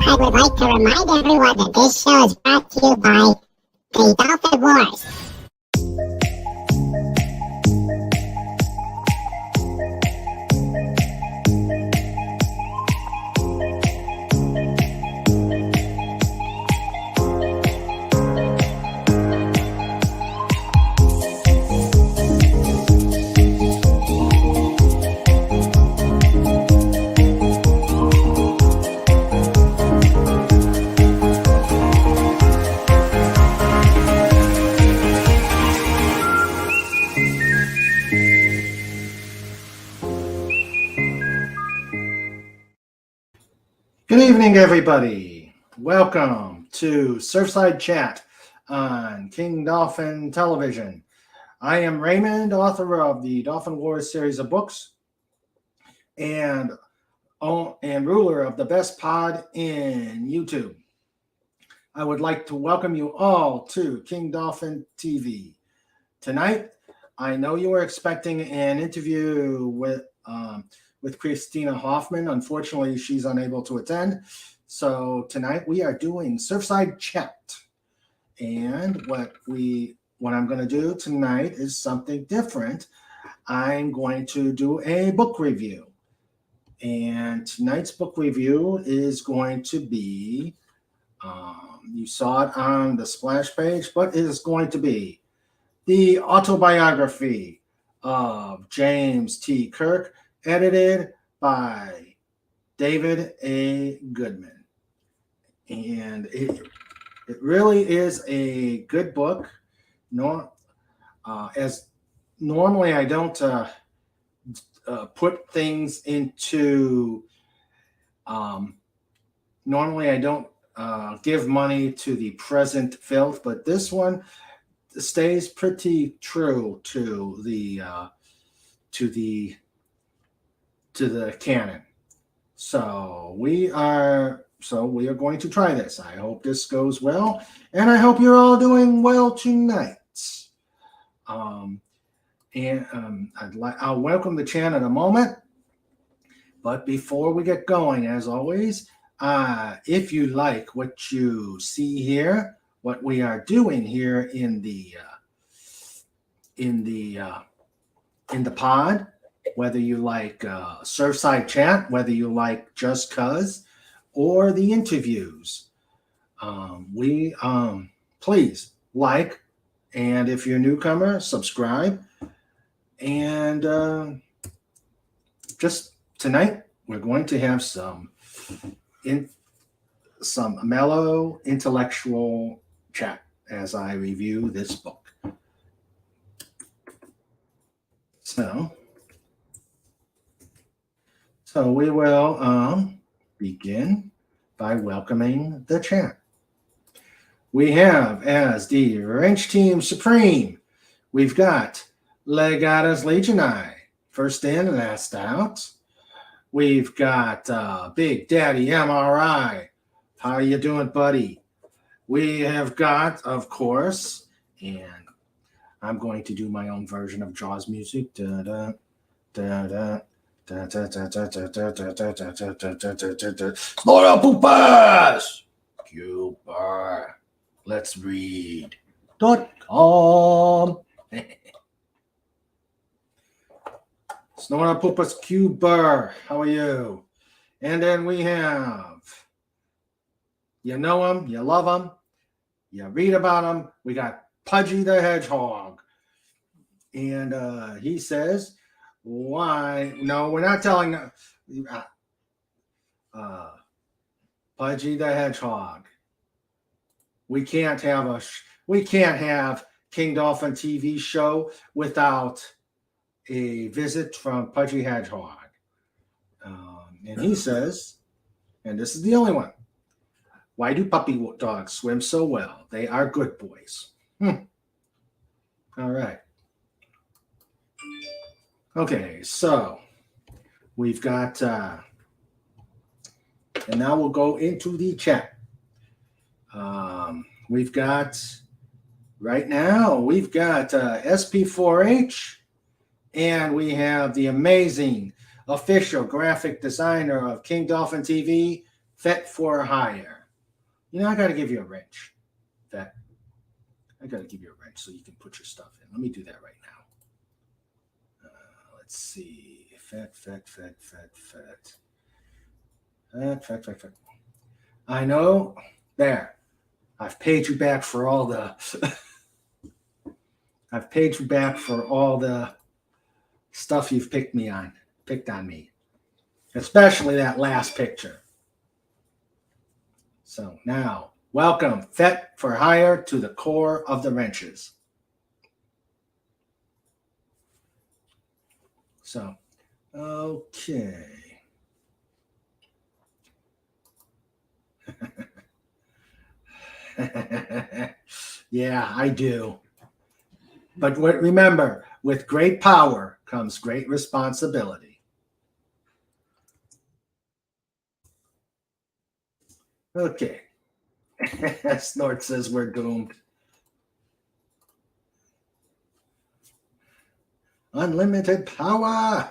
I would like to remind everyone that this show is brought to you by the Dolphin Wars. Good evening, everybody. Welcome to Surfside Chat on King Dolphin Television. I am Raymond, author of the Dolphin Wars series of books and ruler of the best pod in YouTube. I would like to welcome you all to King Dolphin TV. Tonight, I know you were expecting an interview with Kristina Hoffman. Unfortunately, she's unable to attend. So tonight we are doing Surfside Chat. And what I'm going to do tonight is something different. I'm going to do a book review. And tonight's book review is going to be, you saw it on the splash page, but it is going to be the Autobiography of James T. Kirk, edited by David A. Goodman. And it really is a good book. As normally I don't put things into, normally I don't give money to the present filth, but this one stays pretty true to the canon. So we are going to try this. I hope this goes well, and I hope you're all doing well tonight. I'll welcome the chat in a moment, but before we get going, as always, if you like what you see here, what we are doing here in the pod, whether you like Surfside Chat, whether you like Just Cuz, or the interviews, please like, and if you're a newcomer, subscribe. And just tonight, we're going to have some mellow intellectual chat as I review this book. So we will begin by welcoming the chat. We have, as the Wrench Team Supreme, we've got Legatus Legionii, first in and last out. We've got Big Daddy MRI. How are you doing, buddy? We have got, of course, and I'm going to do my own version of Jaws music. Da-da, da-da. Snora Poopas! Cuba. Let's read. .com. Snora Poopas Cuba. How are you? And then we have, you know him, you love him, you read about him. We got Pudgy the Hedgehog. And he says, why? No, we're not telling Pudgy the Hedgehog. We can't have King Dolphin TV show without a visit from Pudgy Hedgehog. And he says, and this is the only one, why do puppy dogs swim so well? They are good boys. All right. Okay, so we've got, and now we'll go into the chat. We've got, right now, we've got SP4H, and we have the amazing official graphic designer of King Dolphin TV, Fet for hire. You know, I got to give you a wrench, Fet. I got to give you a wrench so you can put your stuff in. Let me do that right now. Let's see. Fet. I know. There. I've paid you back for all the I've paid you back for all the stuff you've picked on me. Especially that last picture. So now, welcome, Fet for hire to the core of the wrenches. So, okay. Yeah, I do. But remember, with great power comes great responsibility. Okay. Snort says we're doomed. Unlimited power.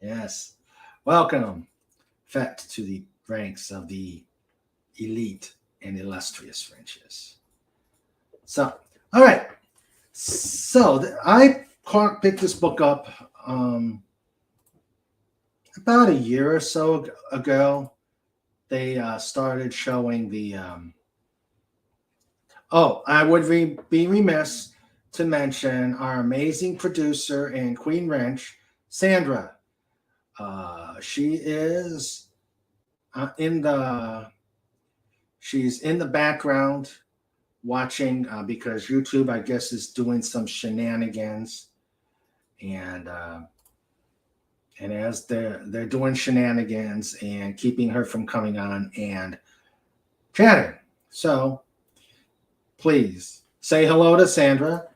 Yes. Welcome, Fet, to the ranks of the elite and illustrious wrenches. So, all right. So I picked this book up about a year or so ago. They started showing the. I would be remiss to mention our amazing producer and Queen Wrench, Sandra. She is she's in the background watching because YouTube, I guess, is doing some shenanigans, and as they're doing shenanigans and keeping her from coming on and chatting. So please say hello to Sandra,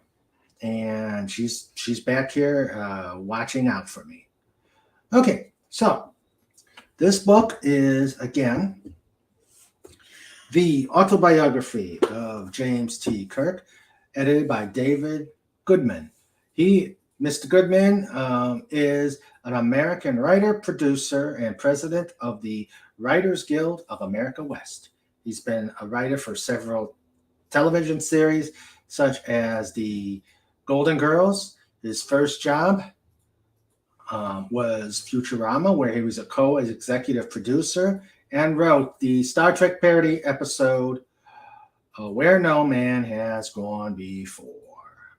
and she's back here watching out for me. Okay, so this book is, again, the Autobiography of James T. Kirk, edited by David Goodman. Mr. Goodman is an American writer, producer, and president of the Writers Guild of America West. He's been a writer for several television series, such as the Golden Girls. His first job was Futurama, where he was a co-executive producer and wrote the Star Trek parody episode Where No Man Has Gone Before.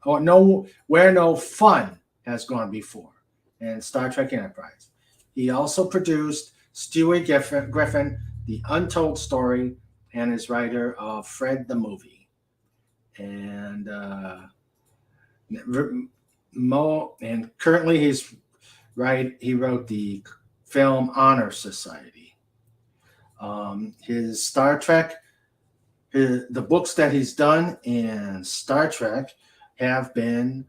Where No Fun Has Gone Before, and Star Trek Enterprise. He also produced Stewie Griffin, The Untold Story, and is writer of Fred the Movie. And currently he wrote the film Honor Society. His Star Trek, the books that he's done in Star Trek have been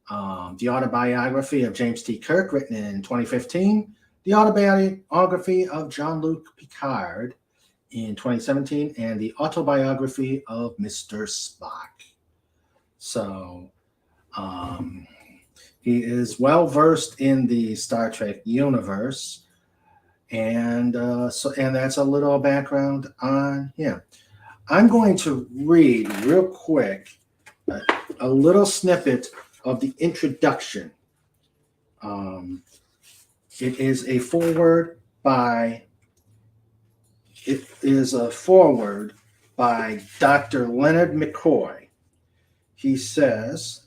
the Autobiography of James T. Kirk, written in 2015, the Autobiography of Jean-Luc Picard in 2017, and the Autobiography of Mr. Spock. So he is well versed in the Star Trek universe, and that's a little background on him. I'm going to read real quick a little snippet of the introduction. It is a foreword by Dr. Leonard McCoy. He says,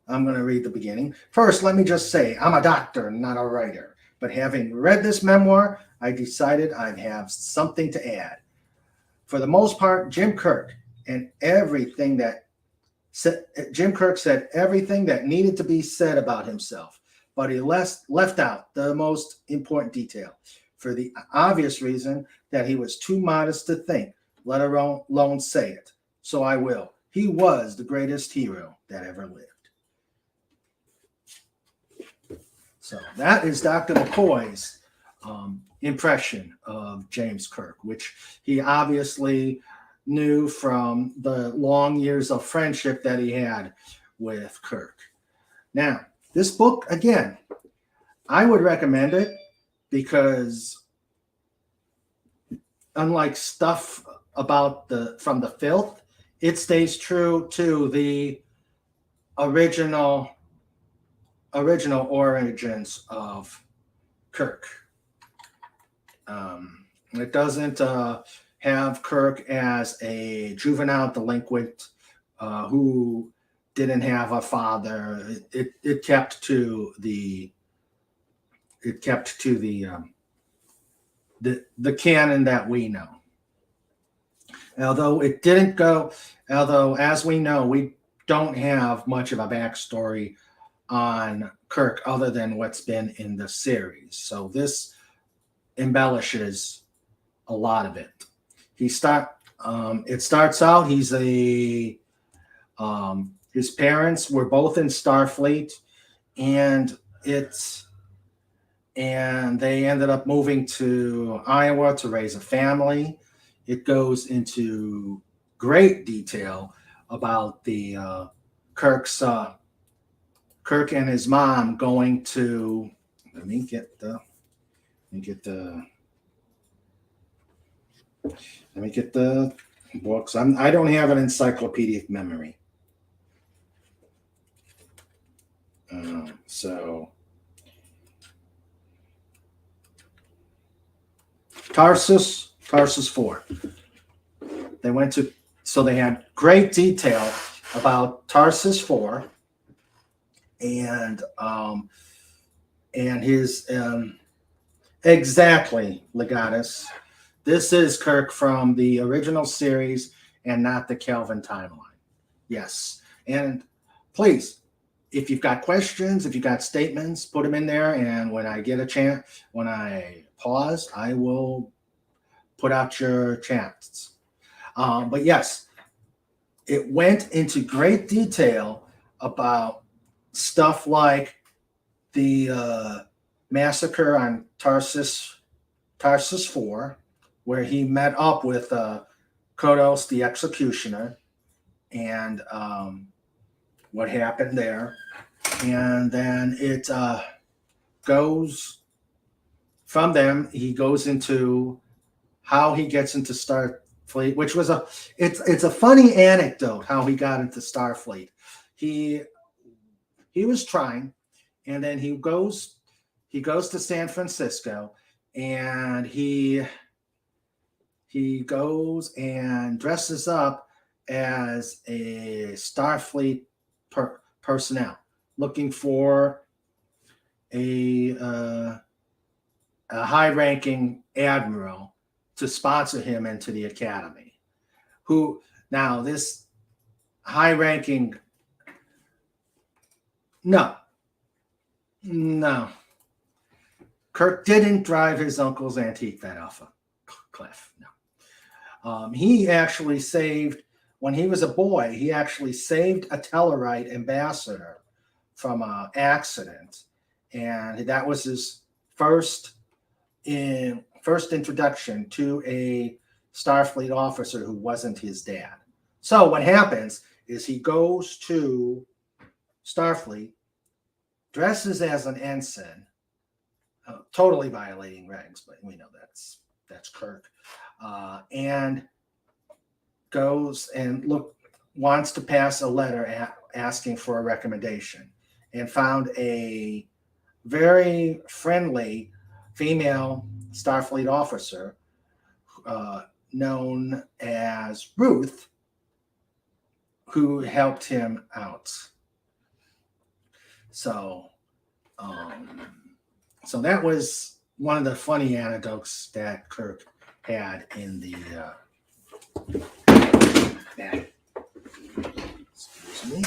I'm going to read the beginning. First, let me just say, I'm a doctor, not a writer. But having read this memoir, I decided I'd have something to add. For the most part, Jim Kirk said everything that needed to be said about himself, but he left out the most important detail for the obvious reason that he was too modest to think, let alone say it. So I will. He was the greatest hero that ever lived. So that is Dr. McCoy's impression of James Kirk, which he obviously knew from the long years of friendship that he had with Kirk. Now, this book, again, I would recommend it because unlike stuff about from the filth, it stays true to the original origins of Kirk. It doesn't have Kirk as a juvenile delinquent who didn't have a father. It kept to the the canon that we know. Although as we know, we don't have much of a backstory on Kirk other than what's been in the series. So this embellishes a lot of it. It starts out, he's his parents were both in Starfleet, and they ended up moving to Iowa to raise a family. It goes into great detail about the Kirk and his mom going to. Let me get the books. I don't have an encyclopedic memory. So Tarsus 4. They had great detail about Tarsus 4 and his exactly, Legatus. This is Kirk from the original series and not the Kelvin timeline. Yes. And please, if you've got questions, if you've got statements, put them in there. And when I get a chance, when I pause, I will put out your chats. But yes, it went into great detail about stuff like the massacre on Tarsus 4, where he met up with Kodos the Executioner, and what happened there. And then it goes from them. He goes into how he gets into Starfleet, which was it's a funny anecdote how he got into Starfleet. He was trying, and then he goes to San Francisco, and he goes and dresses up as a Starfleet personnel, looking for a high-ranking admiral to sponsor him into the academy. Who now this high-ranking? No. Kirk didn't drive his uncle's antique van off a cliff. No. He actually saved, when he was a boy, he actually saved a Tellarite ambassador from an accident. And that was his first introduction to a Starfleet officer who wasn't his dad. So what happens is he goes to Starfleet, dresses as an ensign, totally violating regs, but we know that's Kirk, and goes and wants to pass a letter asking for a recommendation, and found a very friendly female Starfleet officer known as Ruth, who helped him out. So that was one of the funny anecdotes that Kirk had in the excuse me.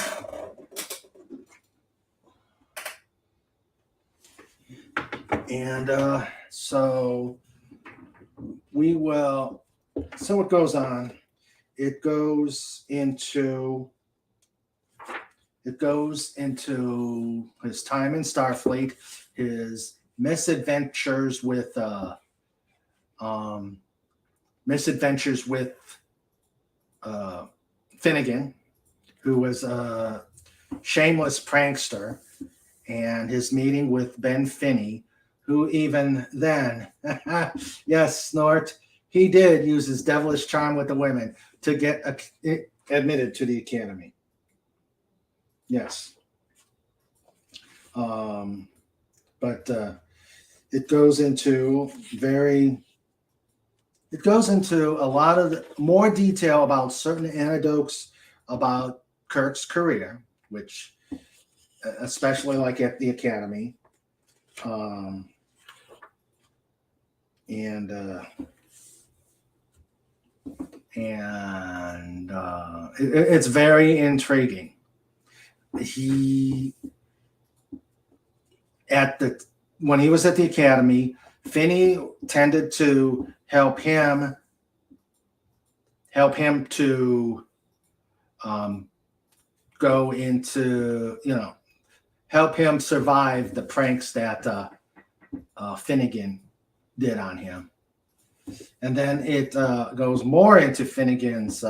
And so it goes on. It goes into his time in Starfleet, his misadventures with Finnegan, who was a shameless prankster, and his meeting with Ben Finney, who even then, yes, Snort, he did use his devilish charm with the women to get admitted to the academy. Yes. But it goes into a lot of more detail about certain anecdotes about Kirk's career, which especially like at the academy. It's very intriguing. When he was at the academy, Finney tended to help him to go into, help him survive the pranks that Finnegan did on him. And then it goes more into Finnegan's,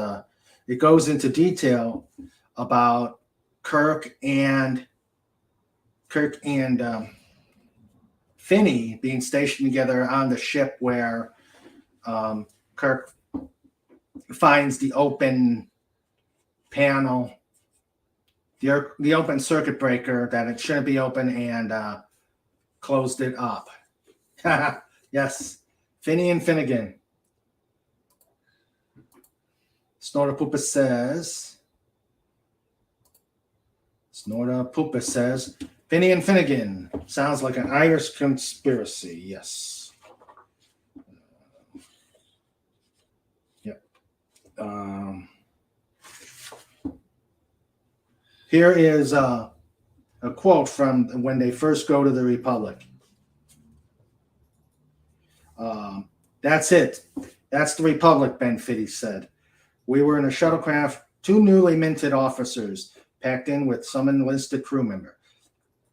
it goes into detail about Kirk and Finney being stationed together on the ship where Kirk finds the open panel, the open circuit breaker that it shouldn't be open, and closed it up. Yes, Finney and Finnegan. Snorter Poopa says, Finney and Finnegan sounds like an Irish conspiracy. Yes. Yep. Here is a quote from when they first go to the Republic. That's it. That's the Republic, Ben Fitty said. We were in a shuttlecraft, 2 newly minted officers, packed in with some enlisted crew member,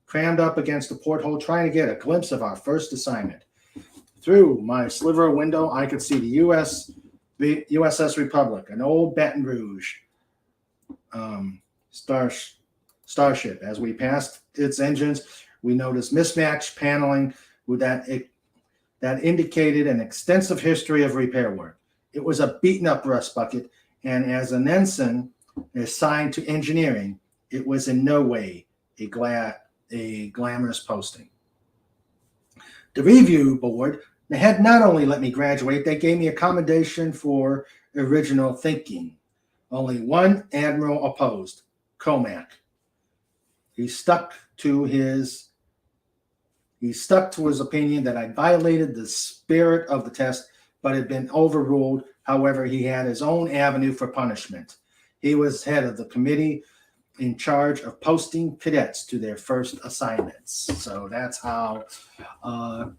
crammed up against the porthole trying to get a glimpse of our first assignment. Through my sliver window, I could see the USS Republic, an old Baton Rouge starship. As we passed its engines, we noticed mismatched paneling that indicated an extensive history of repair work. It was a beaten-up rust bucket, and as an ensign assigned to engineering, it was in no way a glamorous posting. The review board had not only let me graduate, they gave me a commendation for original thinking. Only one admiral opposed, Comac. He stuck to his opinion that I violated the spirit of the test, but had been overruled. However, he had his own avenue for punishment. He was head of the committee in charge of posting cadets to their first assignments. So that's how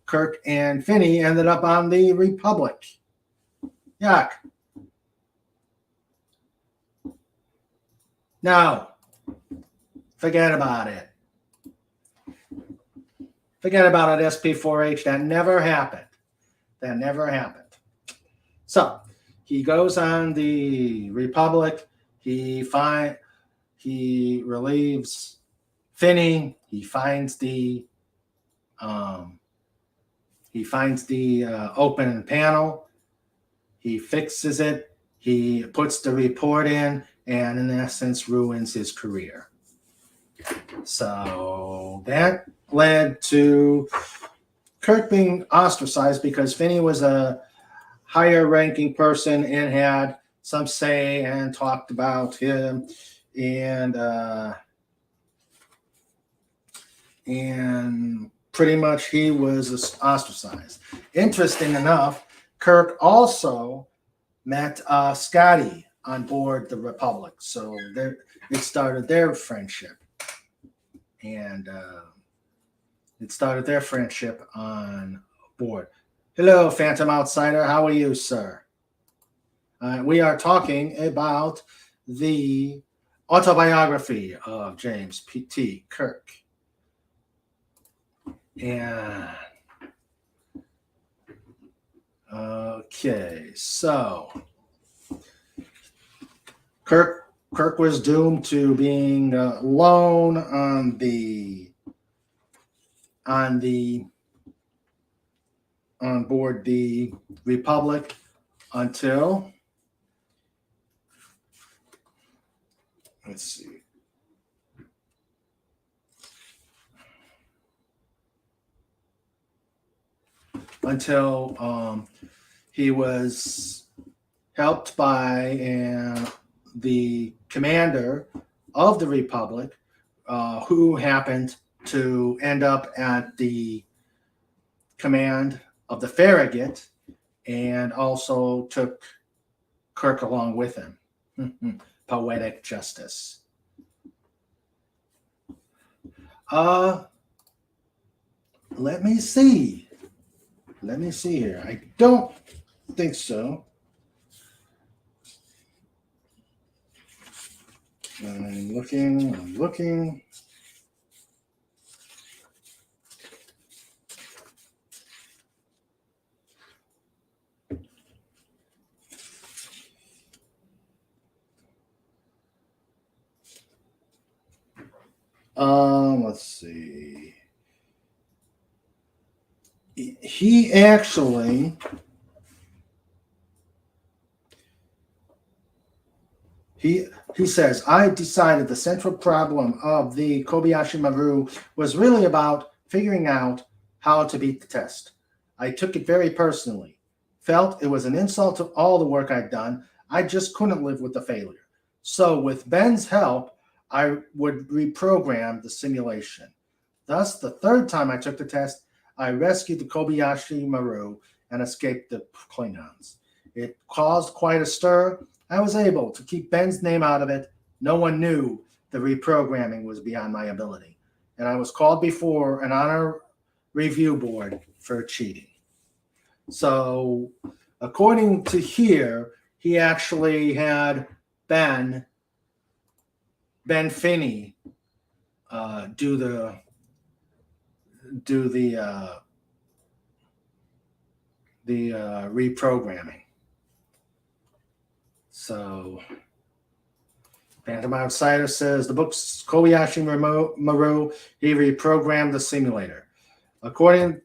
Kirk and Finney ended up on the Republic. Yuck. No. Forget about it. Forget about it, SP4H. That never happened. That never happened. So he goes on the Republic. He relieves Finney. He finds the open panel. He fixes it. He puts the report in, and in essence ruins his career. So that led to Kirk being ostracized because Finney was a higher ranking person and had some say and talked about him, and pretty much he was ostracized. Interesting enough, Kirk also met Scotty on board the Republic, so it started their friendship. And it started their friendship on board. Hello, Phantom Outsider. How are you, sir? We are talking about the autobiography of James P.T. Kirk. And okay, so Kirk was doomed to being alone on board the Republic until, let's see, until he was helped by the commander of the Republic, who happened to end up at the command of the Farragut, and also took Kirk along with him. Poetic justice. Let me see. Let me see here. I don't think so. I'm looking. Let's see. He actually he says, I decided the central problem of the Kobayashi Maru was really about figuring out how to beat the test. I took it very personally. Felt it was an insult to all the work I'd done. I just couldn't live with the failure. So with Ben's help, I would reprogram the simulation. Thus, the third time I took the test, I rescued the Kobayashi Maru and escaped the Klingons. It caused quite a stir. I was able to keep Ben's name out of it. No one knew the reprogramming was beyond my ability. And I was called before an honor review board for cheating. So, according to here, he actually had Ben Finney do the reprogramming. So, Phantom Outsider says the book's Kobayashi Maru, he reprogrammed the simulator. According,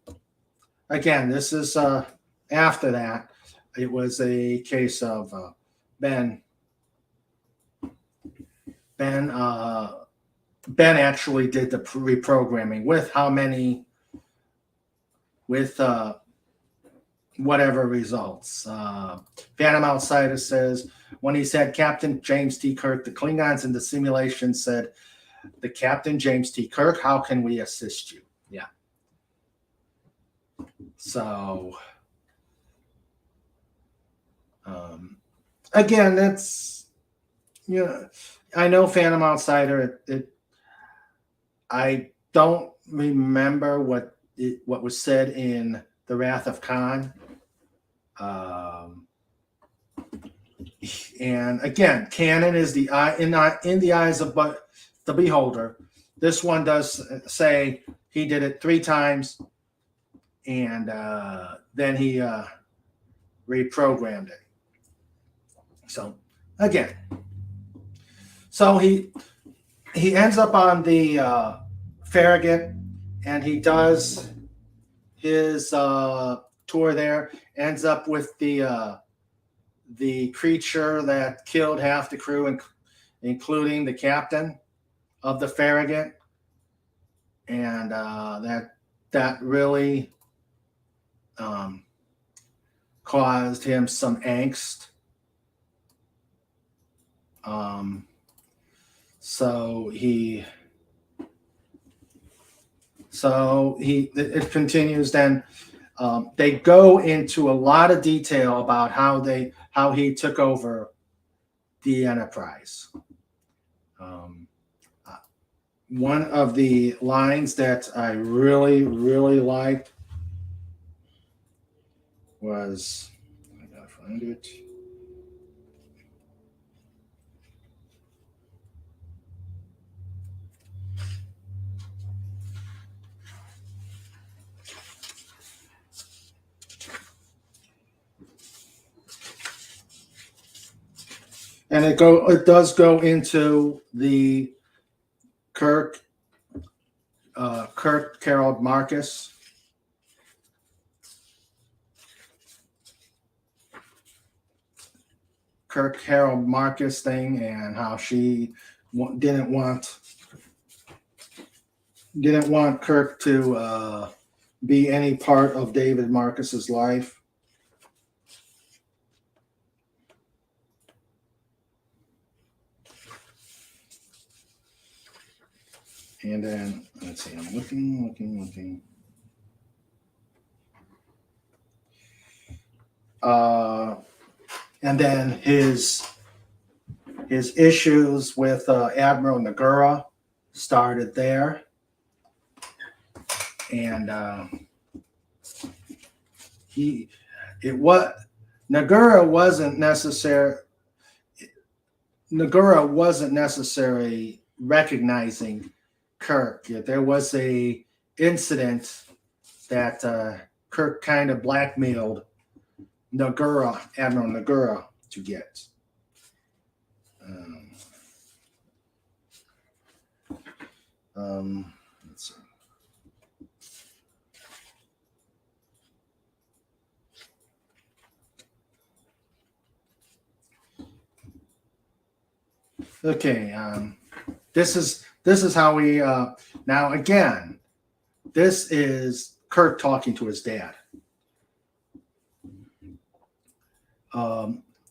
again, this is after that. It was a case of Ben actually did the reprogramming with whatever results. Phantom Outsider says, when he said Captain James T. Kirk, the Klingons in the simulation said, the Captain James T. Kirk, how can we assist you? Yeah. So, again, that's, you know, I know Phantom Outsider, I don't remember what was said in The Wrath of Khan. And again, canon is the eye in the eyes of the beholder. This one does say he did it 3 times, and then he reprogrammed it. So again, so he ends up on the Farragut, and he does his tour there. Ends up with the creature that killed half the crew, including the captain of the Farragut, and that really caused him some angst. It continues. Then they go into a lot of detail about how he took over the Enterprise. One of the lines that I really, really liked was, I gotta find it. And it does go into the Kirk, Carol Marcus. Kirk Harold Marcus thing and how she didn't want Kirk to be any part of David Marcus's life. And then, let's see, I'm looking. And then his issues with Admiral Nagura started there. And Nagura wasn't necessarily recognizing Kirk. There was a incident that Kirk kind of blackmailed Admiral Nagura to get. Let's see. Okay, this is how we now again. This is Kirk talking to his dad.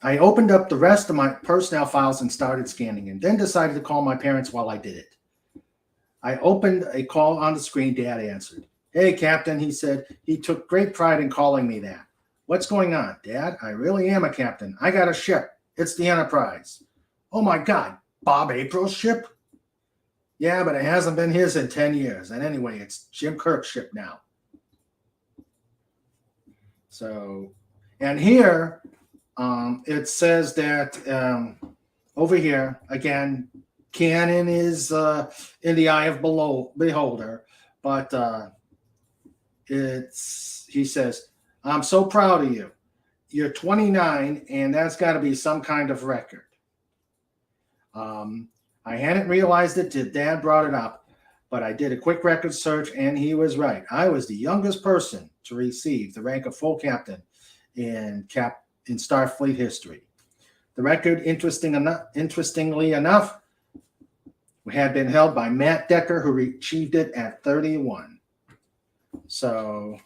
I opened up the rest of my personnel files and started scanning, and then decided to call my parents while I did it. I opened a call on the screen. Dad answered. "Hey, Captain," he said. He took great pride in calling me that. "What's going on, Dad?" "I really am a captain. I got a ship. It's the Enterprise." "Oh my God, Bob April's ship?" "Yeah, but it hasn't been his in 10 years. And anyway, it's Jim Kirk's ship now." So, and here it says that over here, again, canon is in the eye of beholder, but he says, "I'm so proud of you. You're 29, and that's got to be some kind of record." I hadn't realized it till Dad brought it up, but I did a quick record search, and he was right. I was the youngest person to receive the rank of full captain in Starfleet history. The record, interestingly enough, had been held by Matt Decker, who achieved it at 31. So,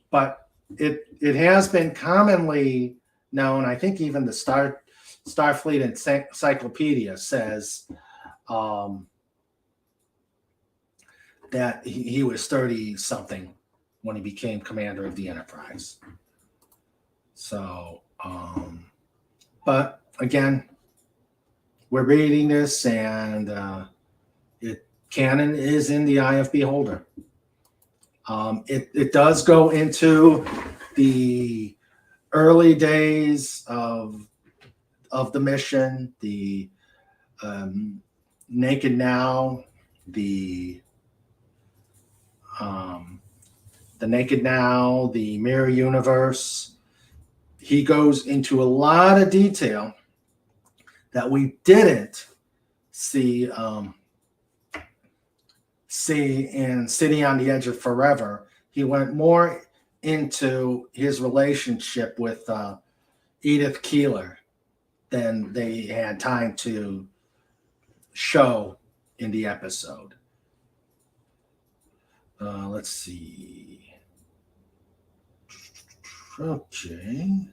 but it has been commonly known. I think even the Starfleet Encyclopedia says that he was 30-something when he became commander of the Enterprise. So, but again, we're reading this, and canon is in the eye of beholder. It does go into the early days of the mission, the Naked Now, the Naked Now, the Mirror Universe. He goes into a lot of detail that we didn't see in City on the Edge of Forever. He went more into his relationship with Edith Keeler than they had time to show in the episode. Let's see. Okay.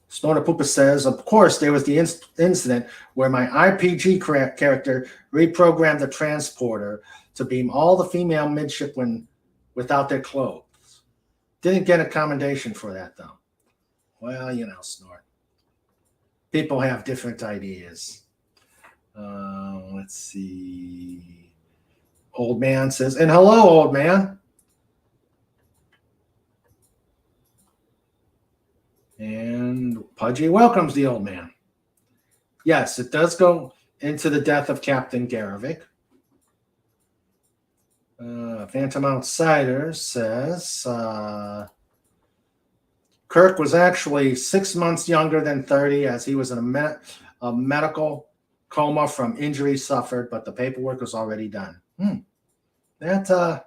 Snorter Poopa says, "Of course, there was the incident where my RPG character reprogrammed the transporter to beam all the female midshipmen without their clothes. Didn't get a commendation for that, though." Well, Snort. People have different ideas. Let's see. Old Man says, "And hello, old man." And Pudgy welcomes the old man. Yes, it does go into the death of Captain Garavik. Phantom Outsider says, Kirk was actually 6 months younger than 30, as he was in a medical coma from injuries suffered, but the paperwork was already done. That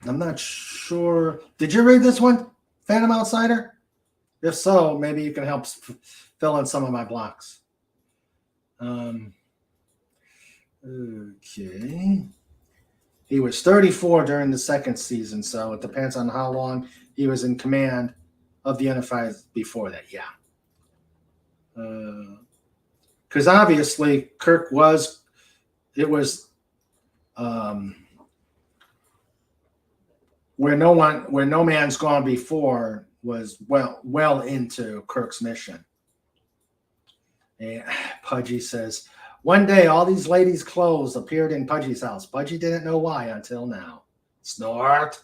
I'm not sure. Did you read this one, Phantom Outsider? If so, maybe you can help fill in some of my blocks. Okay. He was 34 during the second season, so it depends on how long he was in command of the Enterprise before that. Yeah. Because obviously Kirk was, it was where no man's gone before was well into Kirk's mission. And Pudgy says, one day all these ladies' clothes appeared in Pudgy's house. Pudgy didn't know why until now. Snort.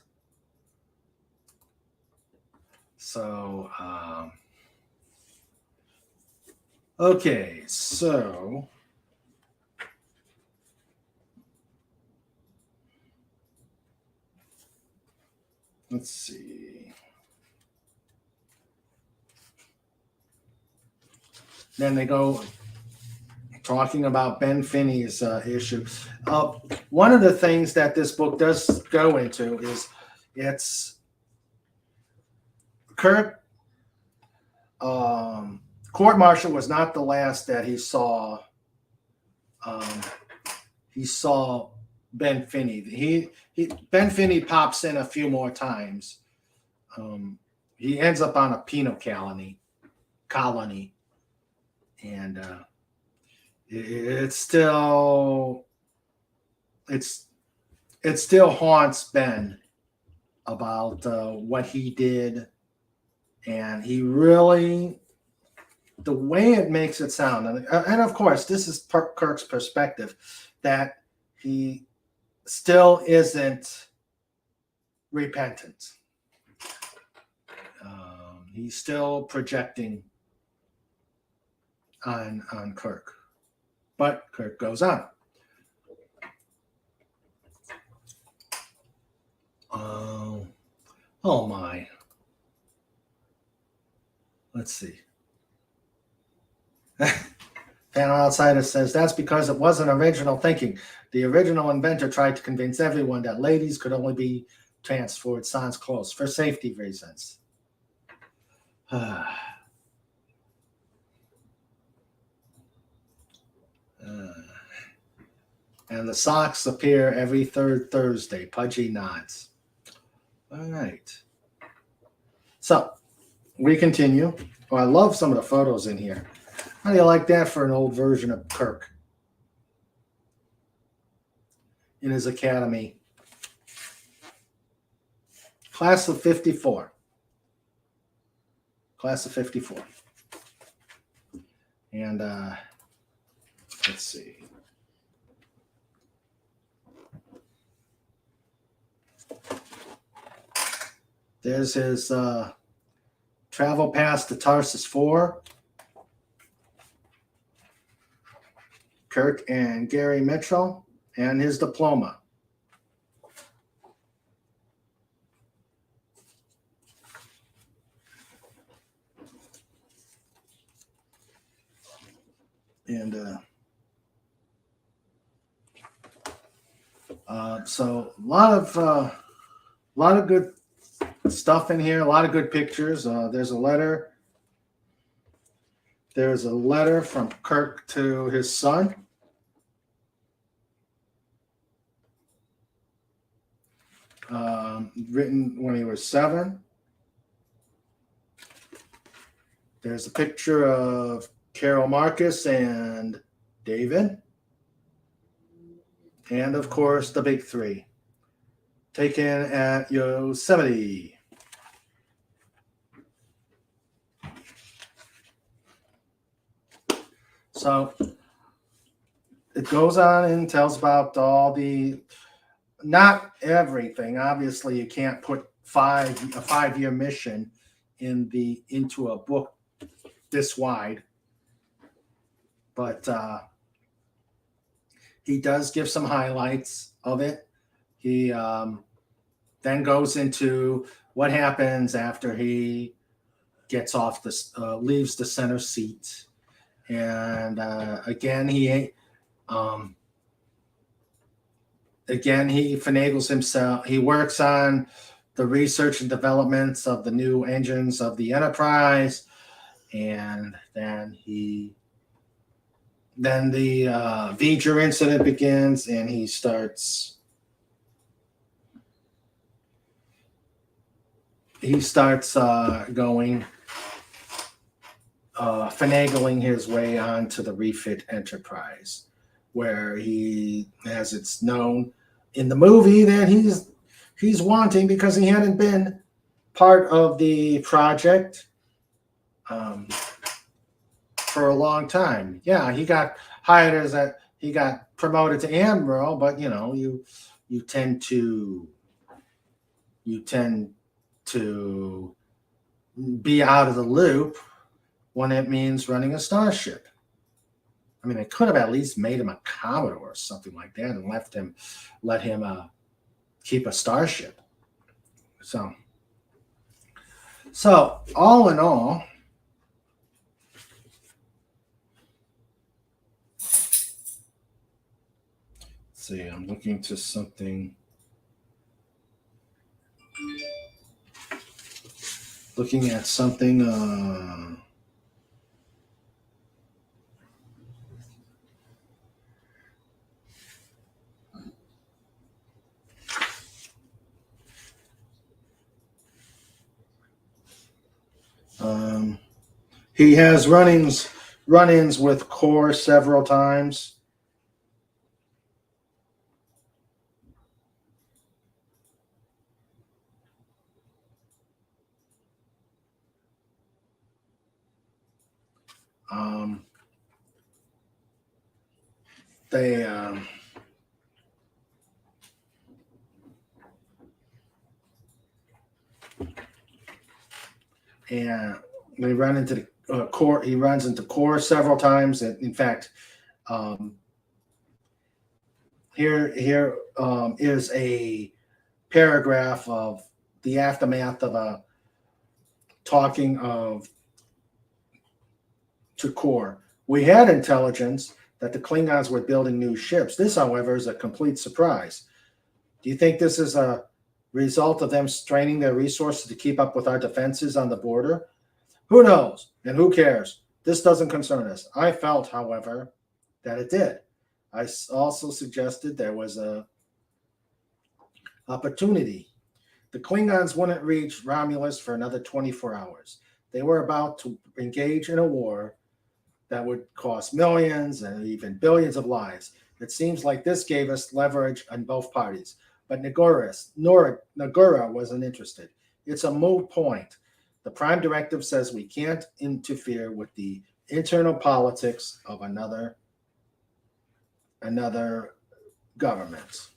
So, okay, so let's see. Then they go talking about Ben Finney's issue. One of the things that this book does go into is it's Kirk. Court martial was not the last that he saw. He saw Ben Finney. Ben Finney pops in a few more times. He ends up on a penal colony, and it still haunts Ben about what he did, and he really, the way it makes it sound, and of course this is Kirk's perspective, that he still isn't repentant. He's still projecting on Kirk, but Kirk goes on. Oh my. Let's see. Phantom Outsider says that's because it wasn't original thinking. The original inventor tried to convince everyone that ladies could only be transferred sans clothes for safety reasons. And the socks appear every third Thursday. Pudgy nods. All right. So we continue. Oh, I love some of the photos in here. How do you like that for an old version of Kirk in his academy? Class of 54. Class of 54. And let's see. There's his travel pass to Tarsus 4. Kirk and Gary Mitchell, and his diploma. And so a lot of good stuff in here, a lot of good pictures. There's a letter. There's a letter from Kirk to his son. Written when he was 7. There's a picture of Carol Marcus and David. And of course, the big 3. Taken at Yosemite. So it goes on and tells about all the, not everything. Obviously, you can't put a 5-year mission into a book this wide. But he does give some highlights of it. He then goes into what happens after he gets off leaves the center seat. And again, again, he finagles himself. He works on the research and developments of the new engines of the Enterprise, and then the V'ger incident begins, and he starts going finagling his way onto the refit Enterprise, where he, as it's known in the movie, that he's wanting because he hadn't been part of the project for a long time. Yeah, he got hired he got promoted to admiral, but you tend to be out of the loop when it means running a starship. I mean, they could have at least made him a Commodore or something like that and let him keep a starship. So all in all, see, I'm looking to something. Looking at something. He has run-ins with Core several times. They and they run into the Core. He runs into Core several times. And in fact, here is a paragraph of the aftermath of talking to Core. We had intelligence that the Klingons were building new ships. This, however, is a complete surprise. Do you think this is a result of them straining their resources to keep up with our defenses on the border? Who knows? And who cares? This doesn't concern us. I felt, however, that it did. I also suggested there was a opportunity. The Klingons wouldn't reach Romulus for another 24 hours. They were about to engage in a war that would cost millions and even billions of lives. It seems like this gave us leverage on both parties. But Nagura wasn't interested. It's a moot point. The Prime Directive says we can't interfere with the internal politics of another government.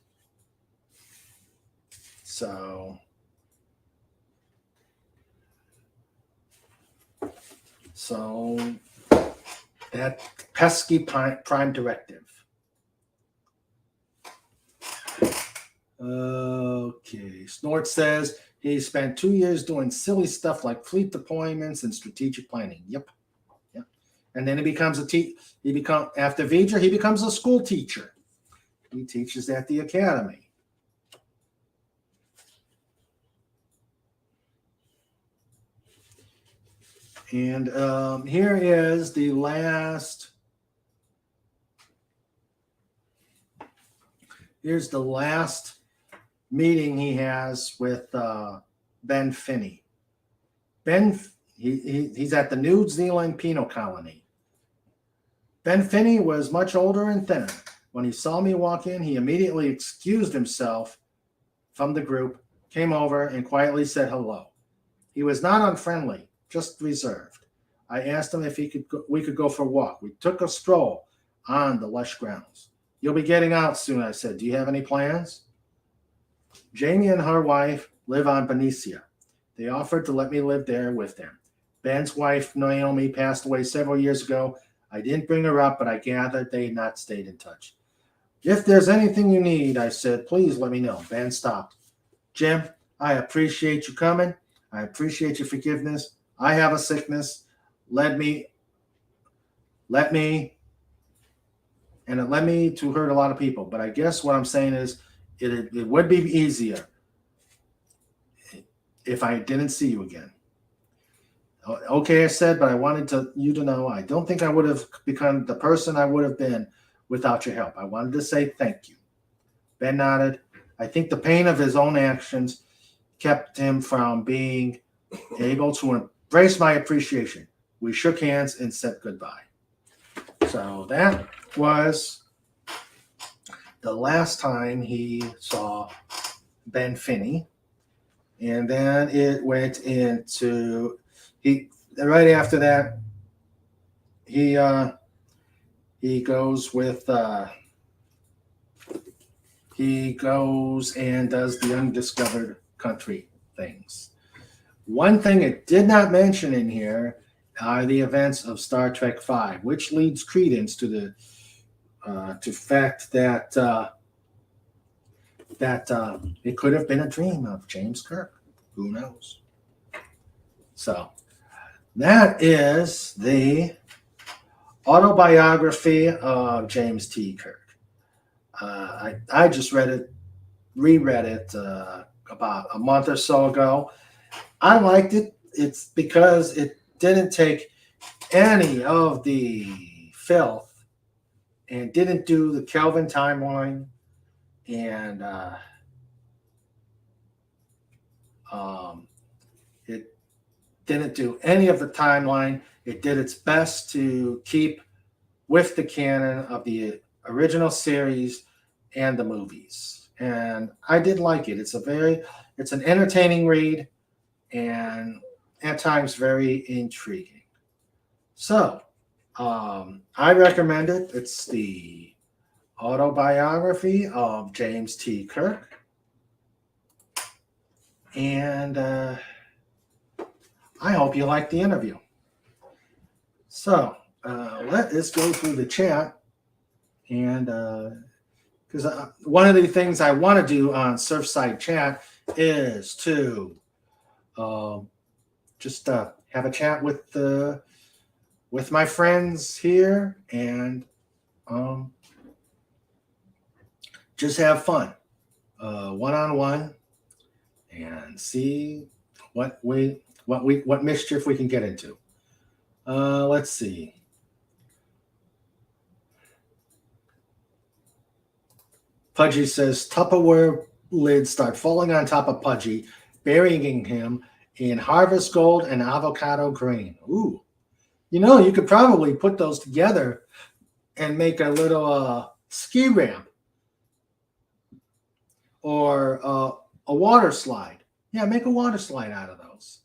So that pesky Prime Directive. Okay. Snort says he spent 2 years doing silly stuff like fleet deployments and strategic planning. Yep. And then he becomes after V'ger, he becomes a school teacher. He teaches at the academy. And here is the last. Here's the last meeting he has with Ben Finney. He's at the New Zealand penal colony. Ben Finney was much older and thinner. When he saw me walk in, he immediately excused himself from the group, came over, and quietly said hello. He was not unfriendly, just reserved. I asked him if we could go for a walk. We took a stroll on the lush grounds. You'll be getting out soon, I said. Do you have any plans? Jamie and her wife live on Benicia. They offered to let me live there with them. Ben's wife, Naomi, passed away several years ago. I didn't bring her up, but I gathered they had not stayed in touch. If there's anything you need, I said, please let me know. Ben stopped. Jim, I appreciate you coming. I appreciate your forgiveness. I have a sickness. Let me, and it led me to hurt a lot of people. But I guess what I'm saying is, It would be easier if I didn't see you again. Okay, I said, but I wanted you to know I don't think I would have become the person I would have been without your help. I wanted to say thank you. Ben nodded. I think the pain of his own actions kept him from being able to embrace my appreciation. We shook hands and said goodbye. So that was the last time he saw Ben Finney. And then it went into right after that, he goes and does the undiscovered country things. One thing it did not mention in here are the events of Star Trek V, which leads credence to the fact that it could have been a dream of James Kirk. Who knows? So that is the autobiography of James T. Kirk. I just reread it about a month or so ago. I liked it. It's because it didn't take any of the filth and didn't do the Kelvin timeline, and it didn't do any of the timeline. It did its best to keep with the canon of the original series and the movies, and I did like it. It's an entertaining read, and at times very intriguing. So I recommend it. It's the autobiography of James T. Kirk, and I hope you like the interview. So let us go through the chat, and because one of the things I want to do on Surfside chat is to just have a chat with my friends here, and just have fun one-on-one, and see what mischief we can get into. Let's see. Pudgy says Tupperware lids start falling on top of Pudgy, burying him in harvest gold and avocado green. Ooh. You could probably put those together and make a little ski ramp or a water slide. Yeah, make a water slide out of those.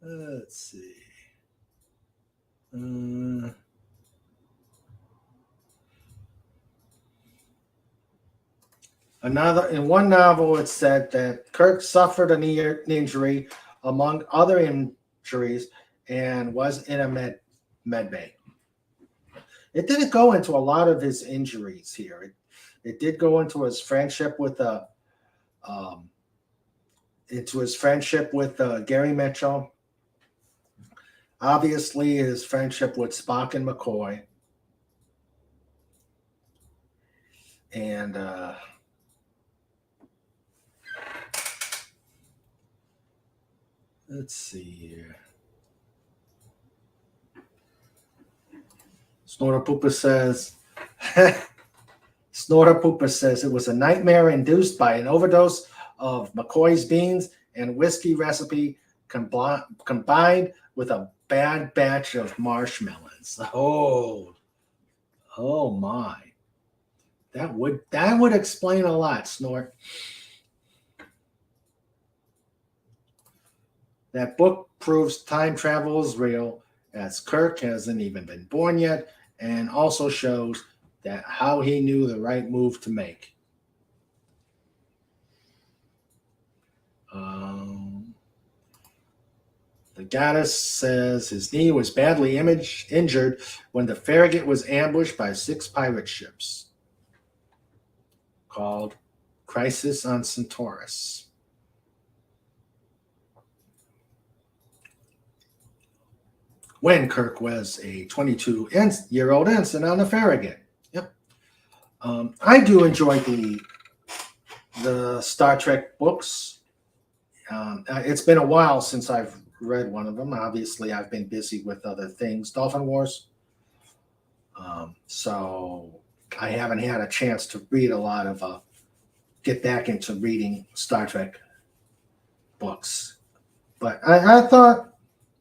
Let's see. In one novel, it said that Kirk suffered an injury among other injuries and was in a med bay. It didn't go into a lot of his injuries here. It did go into his friendship with Gary Mitchell. Obviously, his friendship with Spock and McCoy, and let's see here. Snorter Pooper says it was a nightmare induced by an overdose of McCoy's beans and whiskey recipe combined with a bad batch of marshmallows. Oh my. That would explain a lot, Snort. That book proves time travel is real, as Kirk hasn't even been born yet, and also shows that how he knew the right move to make. The goddess says his knee was badly injured when the Farragut was ambushed by 6 pirate ships called Crisis on Centaurus. When Kirk was a 22-year-old ensign on the Farragut. Yep. I do enjoy the the Star Trek books. It's been a while since I've read one of them. Obviously, I've been busy with other things, Dolphin Wars. So I haven't had a chance to read a lot of, get back into reading Star Trek books. But I thought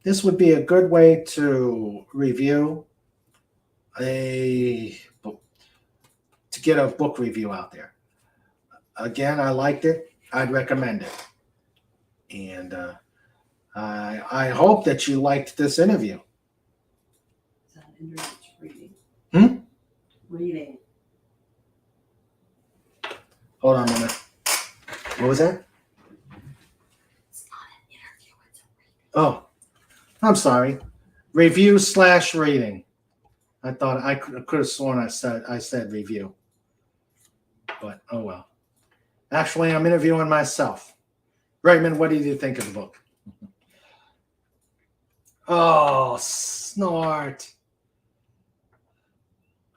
this would be a good way to review a book, to get a book review out there. Again, I liked it. I'd recommend it. And I hope that you liked this interview. Is that interview reading? Reading. Hold on a minute. What was that? It's not an interview, it's a reading. Oh, I'm sorry. Review/reading. I thought I could have sworn I said review. But oh well. Actually, I'm interviewing myself. Raymond, what did you think of the book? Oh, snort.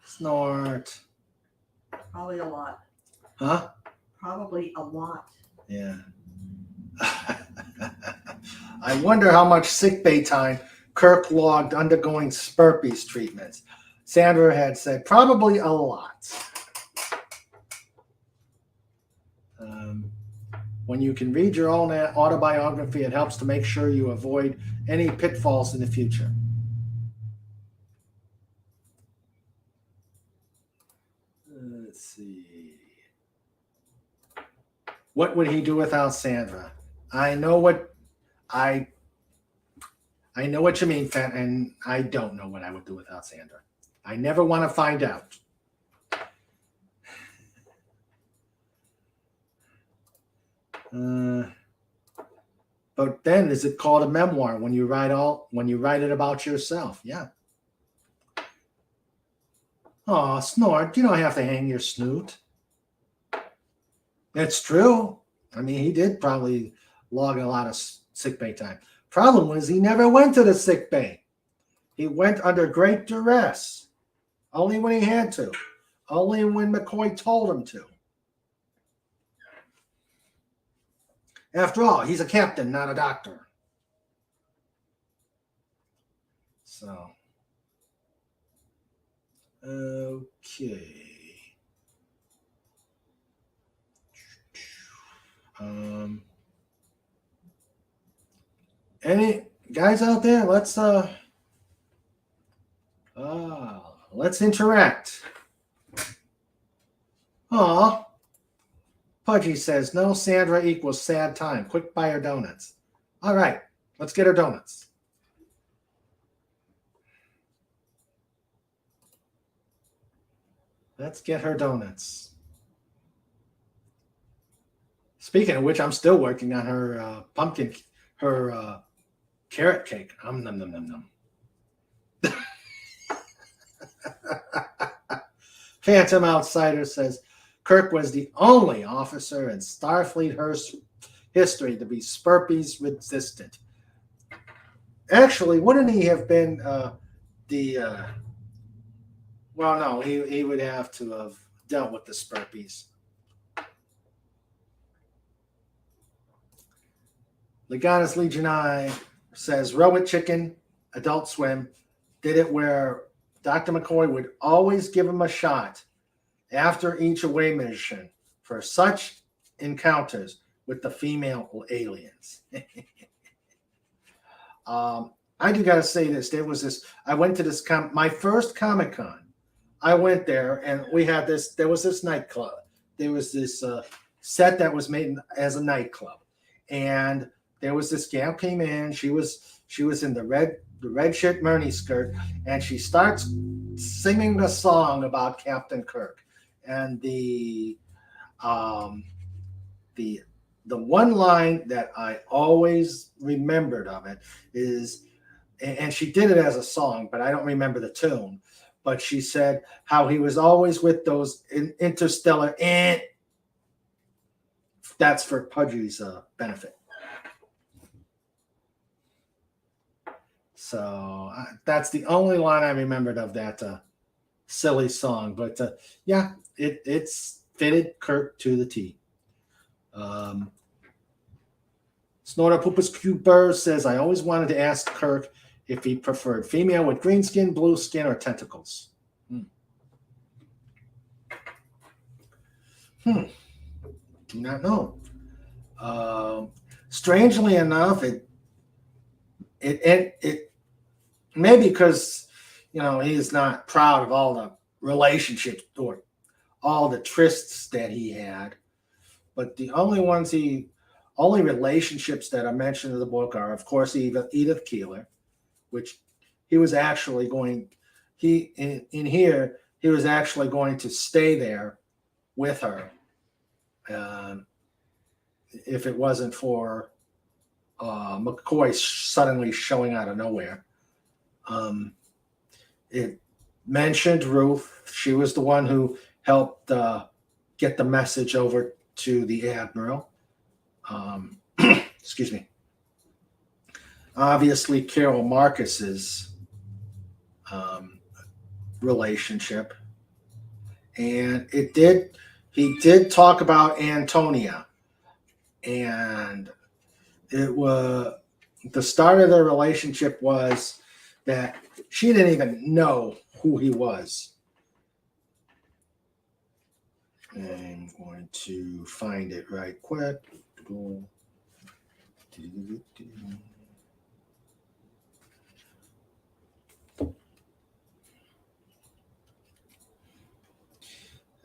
Snort. Probably a lot. Huh? Probably a lot. Yeah. I wonder how much sickbay time Kirk logged undergoing Spurpees treatments. Sandra had said probably a lot. When you can read your own autobiography, it helps to make sure you avoid any pitfalls in the future. Let's see. What would he do without Sandra? I know what you mean, Fat, and I don't know what I would do without Sandra. I never want to find out. But then, is it called a memoir when you write it about yourself? Yeah. Oh, snort! You don't have to hang your snoot. That's true. I mean, he did probably log a lot of sickbay time. Problem was, he never went to the sickbay. He went under great duress, only when he had to, only when McCoy told him to. After all, he's a captain, not a doctor. So, okay. Any guys out there? Let's interact. Aw. Pudgy says, no Sandra equals sad time. Quick, buy her donuts. All right, let's get her donuts. Let's get her donuts. Speaking of which, I'm still working on her carrot cake. Nom, nom, nom, nom. Phantom Outsider says, Kirk was the only officer in Starfleet history to be Spurpees resistant. Actually, wouldn't he have been well, no, he would have to have dealt with the Spurpees. Legatus Legionai says, Row It Chicken, Adult Swim, did it where Dr. McCoy would always give him a shot after each away mission for such encounters with the female aliens. I do got to say this. There was this, I went to this, my first Comic-Con. I went there and we had this, there was this nightclub. There was this set that was made as a nightclub. And there was this gal came in. She was in the red shit Murney skirt, and she starts singing the song about Captain Kirk. And the one line that I always remembered of it is, and she did it as a song, but I don't remember the tune. But she said how he was always with those interstellar, and that's for Pudgy's benefit. So that's the only line I remembered of that silly song. But yeah, it's fitted Kirk to the T. Snorter Poopus Cooper says, I always wanted to ask Kirk if he preferred female with green skin, blue skin, or tentacles. Do not know. Strangely enough, it maybe because he is not proud of all the relationships or all the trysts that he had, but the only relationships that are mentioned in the book are, of course, Edith Keeler, which he was actually going. In here he was actually going to stay there with her. If it wasn't for McCoy suddenly showing out of nowhere. It mentioned Ruth. She was the one who helped get the message over to the Admiral. Excuse me. Obviously, Carol Marcus's relationship. And he did talk about Antonia. And it was the start of their relationship was that she didn't even know who he was. I'm going to find it right quick.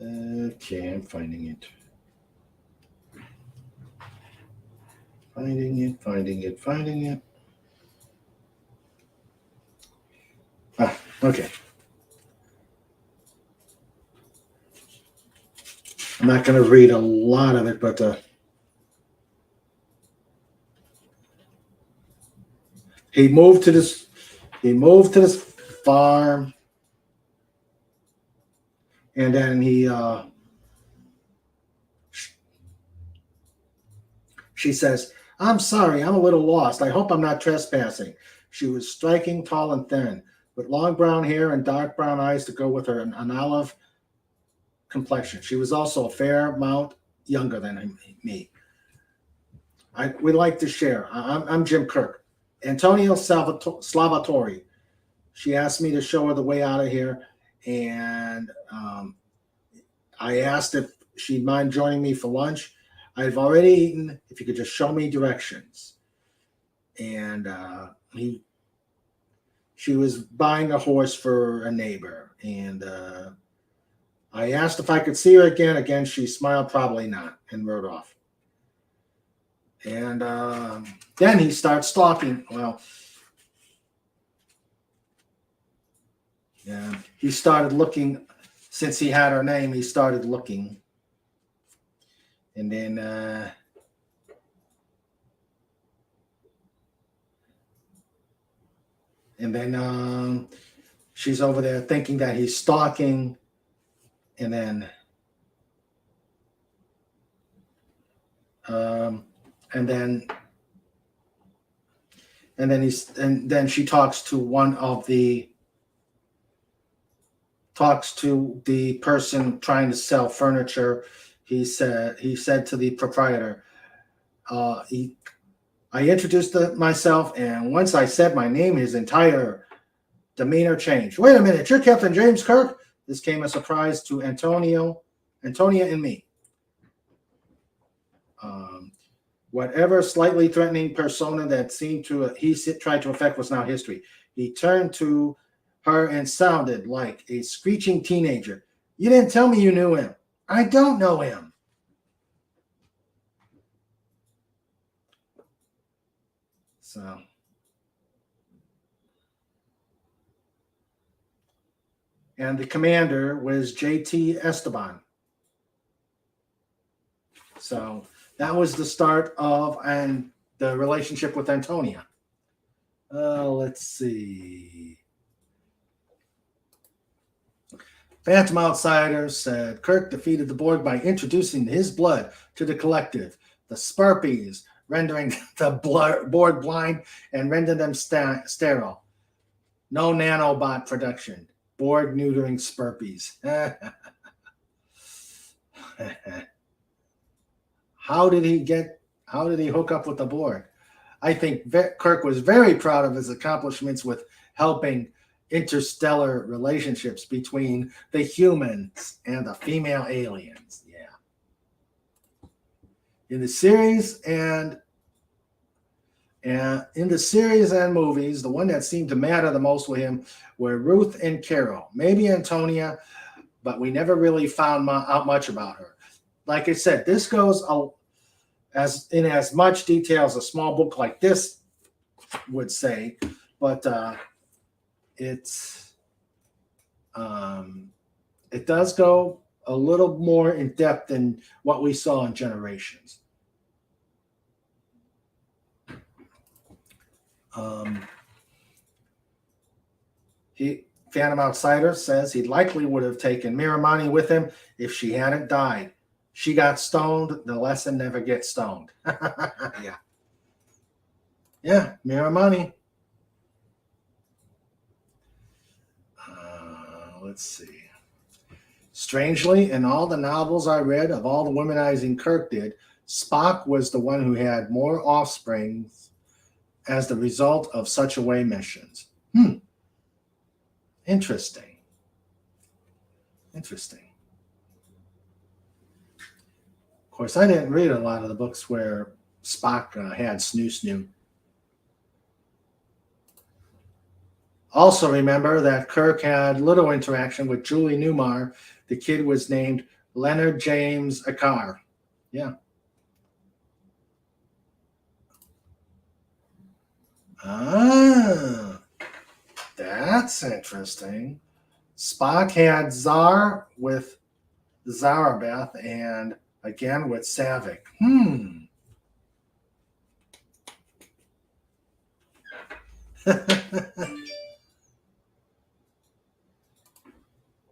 Okay, I'm finding it. Finding it. Okay. I'm not going to read a lot of it, but he moved to this farm, and then she says, I'm sorry, I'm a little lost. I hope I'm not trespassing. She was striking, tall and thin, with long brown hair and dark brown eyes to go with her an olive complexion. She was also a fair amount younger than me. We'd like to share. I'm Jim Kirk. Antonio Salvatore. She asked me to show her the way out of here, and I asked if she'd mind joining me for lunch. I've already eaten. If you could just show me directions. And she was buying a horse for a neighbor, and I asked if I could see her again. Again, she smiled, probably not, and rode off. And then he starts stalking. Well, yeah, he started looking. Since he had her name, he started looking. And then she's over there thinking that he's stalking. And then she talks to the person trying to sell furniture. He said to the proprietor, I introduced myself, and once I said my name, his entire demeanor changed. Wait a minute, you're Captain James Kirk? This came as a surprise to Antonia, and me. Whatever slightly threatening persona that he tried to affect was now history. He turned to her and sounded like a screeching teenager. You didn't tell me you knew him. I don't know him. So. And the commander was J.T. Esteban. So that was the start of the relationship with Antonia. Let's see. Phantom Outsider said Kirk defeated the Borg by introducing his blood to the collective, the Sparpies, rendering the Borg blind and rendering them sterile. No nanobot production. Borg neutering Sparpies. How did he hook up with the Borg? I think Kirk was very proud of his accomplishments with helping interstellar relationships between the humans and the female aliens. Yeah. In the series and movies, the one that seemed to matter the most with him were Ruth and Carol, maybe Antonia, but we never really found out much about her. Like I said, this goes as much detail as a small book like this would say, but it does go a little more in depth than what we saw in Generations. Phantom Outsider says he likely would have taken Miramani with him if she hadn't died. She got stoned. The lesson: never get stoned. Yeah, Miramani. Let's see. Strangely, in all the novels I read of all the womanizing Kirk did, Spock was the one who had more offspring as the result of such away missions. Interesting. Of course, I didn't read a lot of the books where Spock had snoo. Also remember that Kirk had little interaction with Julie Newmar. The kid was named Leonard James Akar. Yeah. That's interesting. Spock had Tsar with Zarabeth and again with Savick.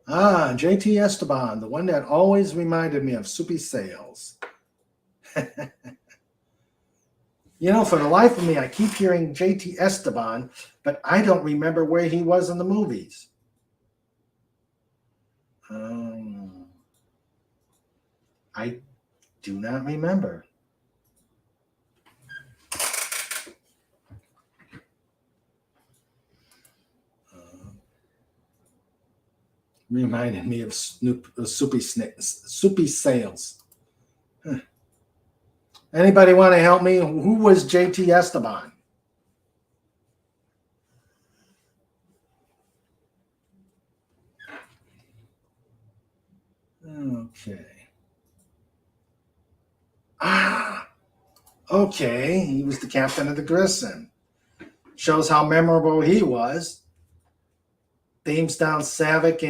JT Esteban, the one that always reminded me of Soupy Sales. For the life of me, I keep hearing JT Esteban, but I don't remember where he was in the movies. I do not remember. Reminded me of Soupy Sales. Anybody want to help me? Who was JT Esteban? Okay. Okay. He was the captain of the Grissom. Shows how memorable he was. Beams down Savick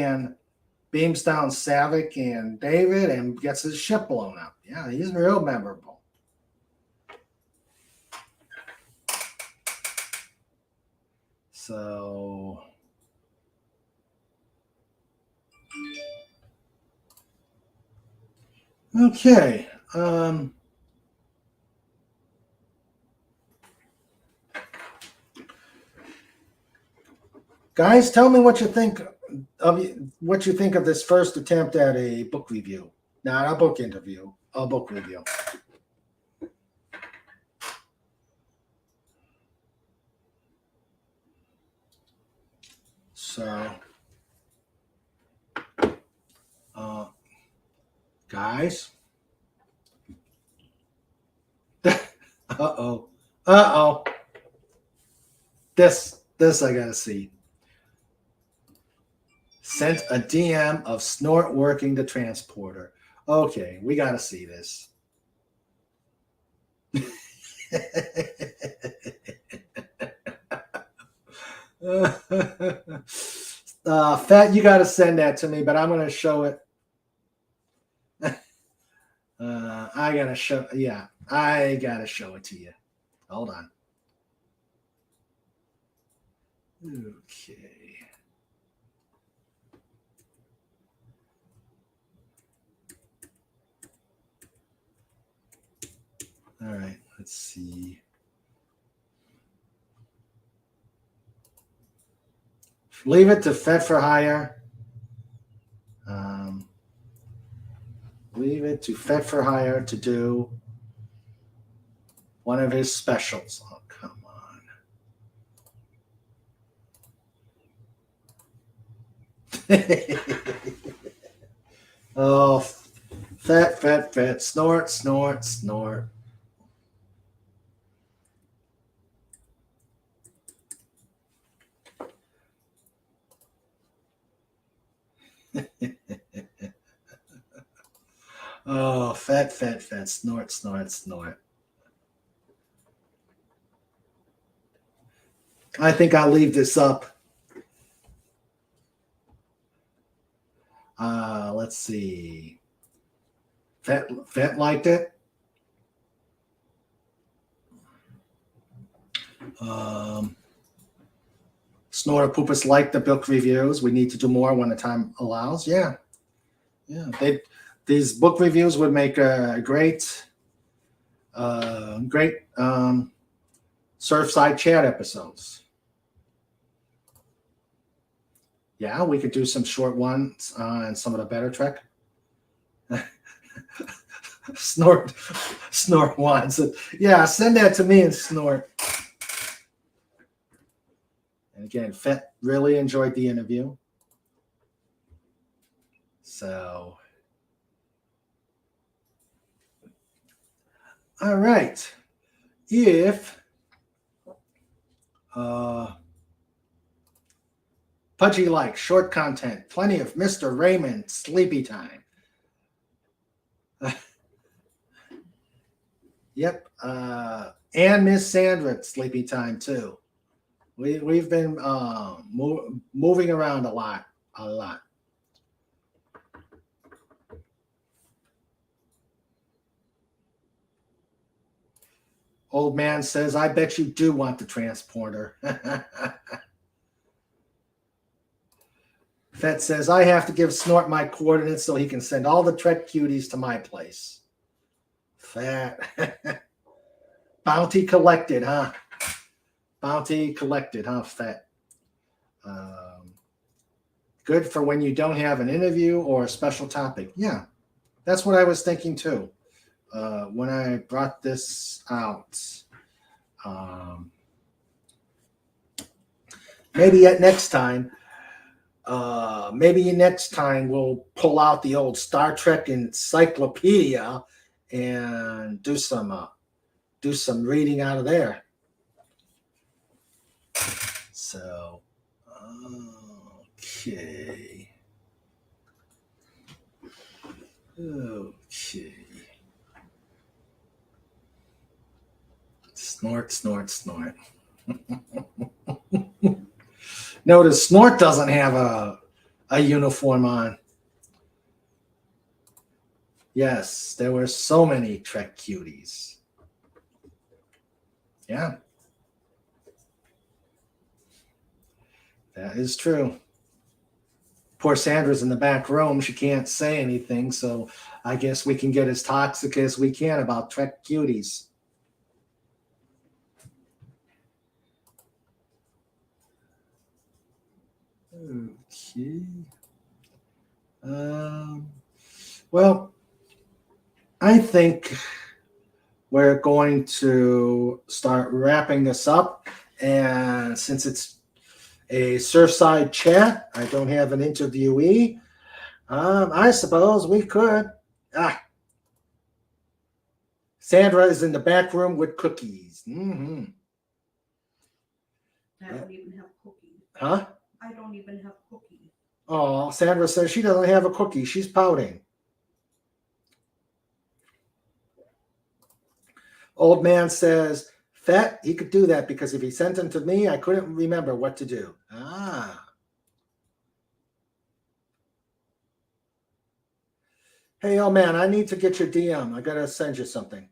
and David and gets his ship blown up. Yeah, he's real memorable. So okay. Guys, tell me what you think of this first attempt at a book review. Not a book interview, a book review. So, guys. Uh-oh. This I gotta see. Sent a DM of Snort working the transporter. Okay, we got to see this. Fat, you got to send that to me, but I'm going to show it. I got to show it to you. Hold on. Okay. All right, let's see. Leave it to Fed for Hire. Leave it to Fed for Hire to do one of his specials. Oh, come on. Oh, fat, snort, snort, snort. Oh, fat, snort, snort, snort. I think I'll leave this up. Let's see. Fat liked it. Snorter Poopus liked the book reviews. We need to do more when the time allows. Yeah. These book reviews would make a great Surfside chat episodes. Yeah, we could do some short ones on some of the better Trek. Snort wants it. Yeah, send that to me and Snort. And again, Fett really enjoyed the interview. So, all right. If Pudgy likes short content, plenty of Mr. Raymond sleepy time. Yep. And Miss Sandra sleepy time too. We've been moving around a lot. Old man says, I bet you do want the transporter. Fett says, I have to give Snort my coordinates so he can send all the Trek cuties to my place. Fett. Bounty collected, huh? Fett? Good for when you don't have an interview or a special topic. Yeah, that's what I was thinking too. When I brought this out. Maybe next time we'll pull out the old Star Trek encyclopedia and do some reading out of there. So, okay. Snort. Notice Snort doesn't have a uniform on. Yes, there were so many Trek cuties. Yeah. That is true. Poor Sandra's in the back room. She can't say anything, so I guess we can get as toxic as we can about Trek cuties. Okay. Well, I think we're going to start wrapping this up. And since it's a Surfside chat, I don't have an interviewee. I suppose we could. Sandra is in the back room with cookies. Mm-hmm. I don't even have cookies. Huh? I don't even have cookies. Oh, Sandra says she doesn't have a cookie. She's pouting. Old man says, Fett, he could do that because if he sent them to me, I couldn't remember what to do. Hey, old man, I need to get your DM. I got to send you something.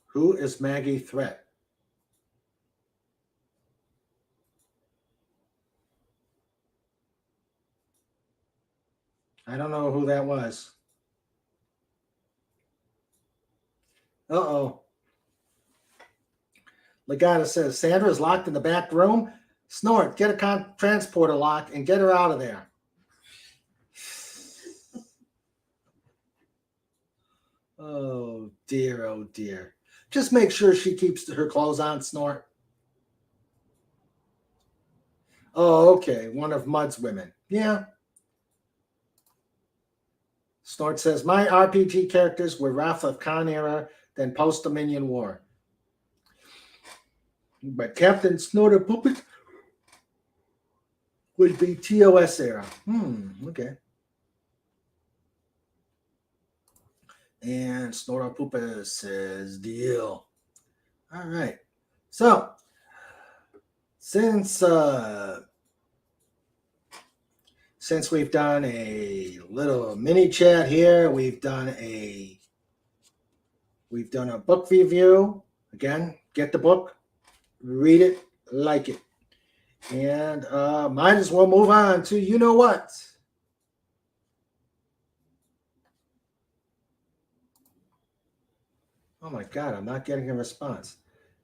Who is Maggie Threat? I don't know who that was. Uh-oh. Legata says, Sandra is locked in the back room. Snort, get a transporter lock and get her out of there. Oh dear, oh dear. Just make sure she keeps her clothes on, Snort. Oh, okay. One of Mud's women. Yeah. Snort says, my RPG characters were Wrath of Khan era, then post-Dominion War. But Captain Snorter Puppet would be TOS era. Okay. And Snorter Puppet says, deal. All right. So, since we've done a little mini chat here, we've done a book review. Again, get the book, read it, like it. And might as well move on to you know what. Oh my God, I'm not getting a response.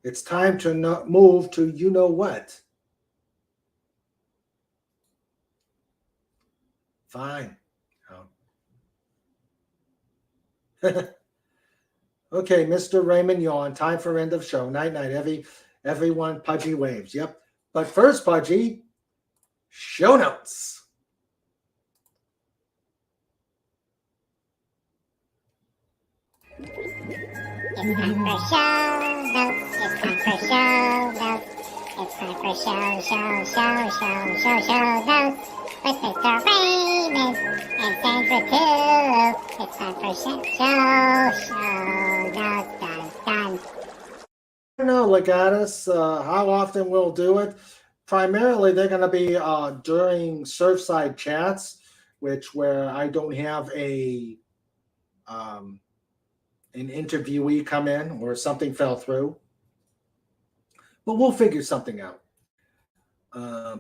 It's time to move to you know what. Fine. Oh. Okay, Mr. Raymond Yawn, time for end of show. Night, night, everyone, Pudgy waves. Yep. But first, Pudgy, show notes. It's time for show notes. It's time for show notes. It's time for show notes. With Mr. Raymond and Sandra too. It's time for show notes. Done. I don't know, Legatus, how often we'll do it. Primarily, they're going to be during Surfside chats, where I don't have an interviewee come in or something fell through. But we'll figure something out.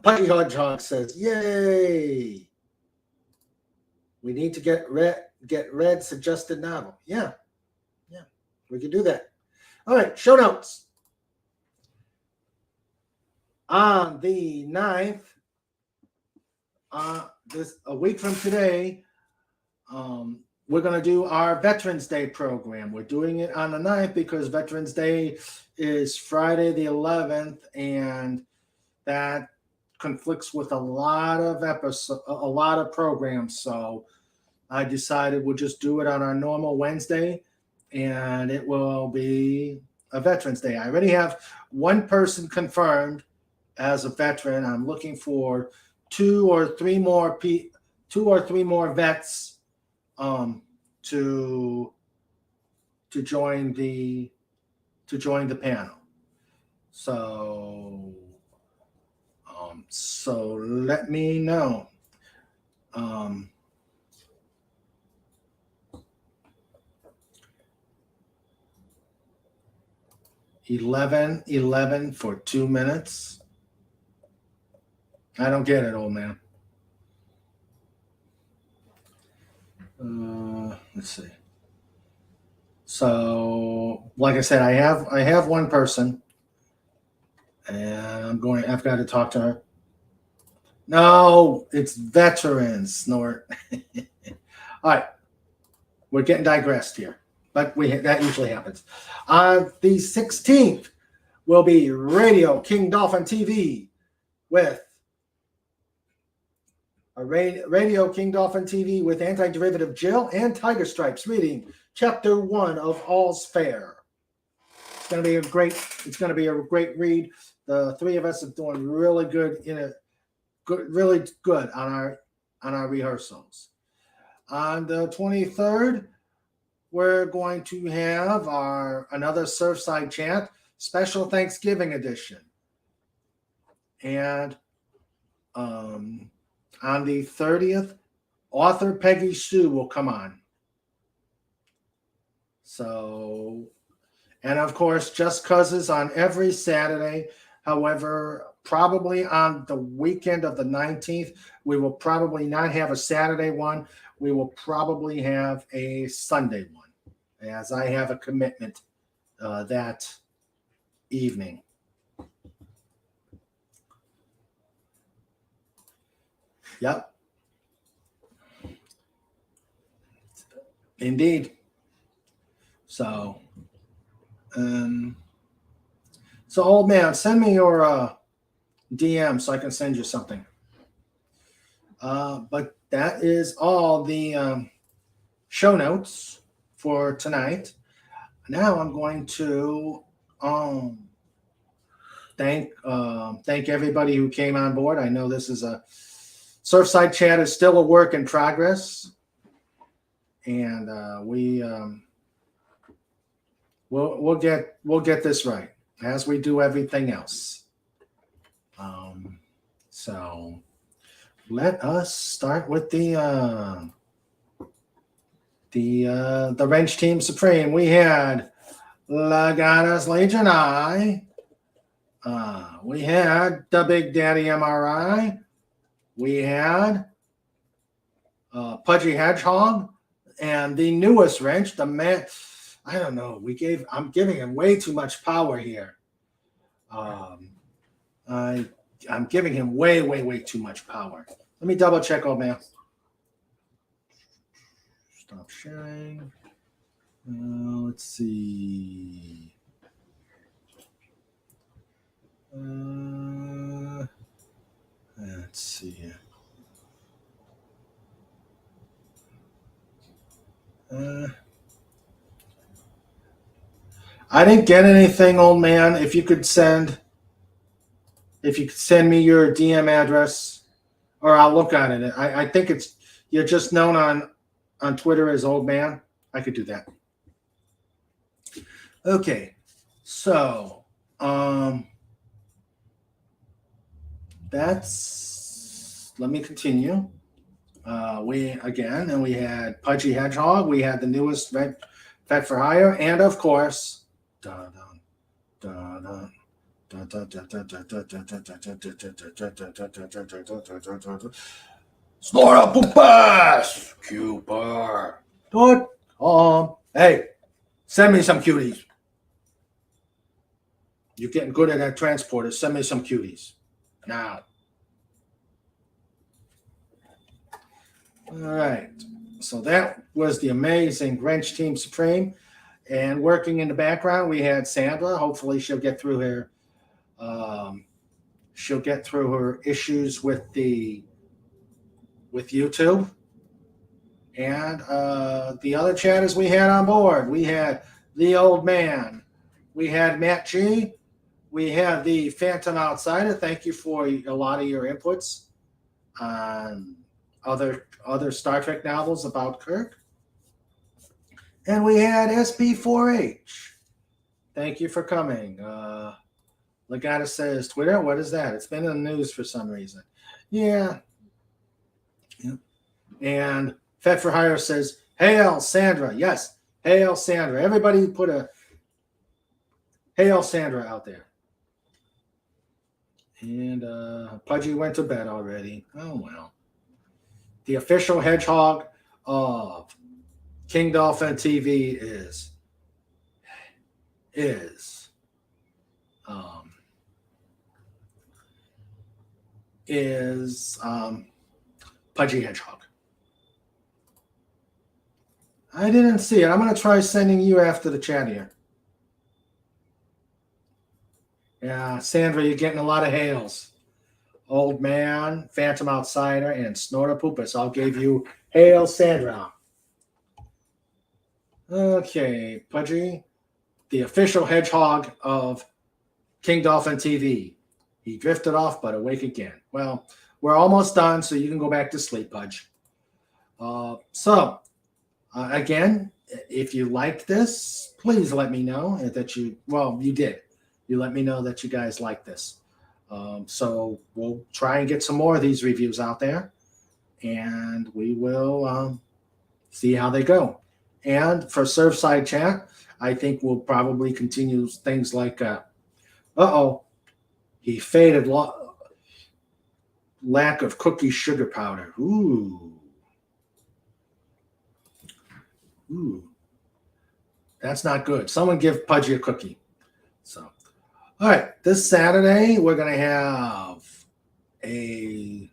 Putty Hodgehog says, yay! We need to get Red's suggested novel. Yeah, we can do that. All right, show notes. On the 9th, a week from today, we're going to do our Veterans Day program. We're doing it on the 9th because Veterans Day is Friday the 11th, and that conflicts with a lot of programs. So I decided we'll just do it on our normal Wednesday, and it will be a Veterans Day. I already have one person confirmed as a veteran. I'm looking for two or three more vets to join the panel. So let me know. 11 for 2 minutes. I don't get it, old man. Let's see. So, like I said, I have one person, and I've got to talk to her. No, it's veterans, Snort. All right, we're getting digressed here, but that usually happens. On the 16th will be Radio King Dolphin TV with Radio King Dolphin TV with Antiderivative Jill and Tiger Stripes reading Chapter 1 of All's Fair. It's going to be a great read. The three of us are doing really good really good on our rehearsals. On the 23rd, we're going to have another Surfside chat, special Thanksgiving edition. And on the 30th, author Peggy Sue will come on. So, and of course, Just Cuz is on every Saturday. However, probably on the weekend of the 19th, we will probably not have a Saturday one. We will probably have a Sunday one, as I have a commitment that evening. Yep. Indeed. So, old man, send me your DM so I can send you something. But that is all the show notes for tonight. Now I'm going to thank everybody who came on board. I know this is a Surfside chat is still a work in progress, and we'll get this right as we do everything else. So let us start with the Wrench Team Supreme. We had Legatus Legion I. We had the Big Daddy MRI. We had Pudgy Hedgehog, and the newest wrench, the man. I don't know. I'm giving him way too much power here. I'm giving him way too much power. Let me double check, old man. Stop sharing. Let's see. Let's see here. I didn't get anything, old man. If you could send me your DM address, or I'll look at it. I think you're just known on Twitter as old man. I could do that. Okay, so let me continue. We had Pudgy Hedgehog. We had the newest Vet for Hire, and of course, Snort Poopas Cooper. Hey, send me some cuties. You're getting good at that transporter. Send me some cuties now. All right. So that was the amazing Wrench Team Supreme. And working in the background, we had Sandra. Hopefully she'll get through her issues with YouTube. And the other chatters we had on board, we had the old man, we had Matt G, we had the Phantom Outsider. Thank you for a lot of your inputs on other Star Trek novels about Kirk. And we had SP4H. Thank you for coming. Legata says, Twitter, what is that? It's been in the news for some reason. Yeah. And Fed for Hire says, Hail Sandra. Yes, Hail Sandra. Everybody put a Hail Sandra out there. And Pudgy went to bed already. Oh, well. The official hedgehog of King Dolphin TV is Pudgy Hedgehog. I didn't see it. I'm going to try sending you after the chat here. Yeah, Sandra, you're getting a lot of hails. Old Man, Phantom Outsider, and Snorter Poopus. I'll give you Hail Sandra. Okay, Pudgy, the official hedgehog of King Dolphin TV. He drifted off, but awake again. Well, we're almost done, so you can go back to sleep, Pudge. Again, if you liked this, please let me know that you did. You let me know that you guys like this. So we'll try and get some more of these reviews out there, and we will see how they go. And for Surfside Chat, I think we'll probably continue things like, he faded lack of cookie sugar powder. Ooh, that's not good. Someone give Pudgy a cookie. So, all right, this Saturday we're gonna have a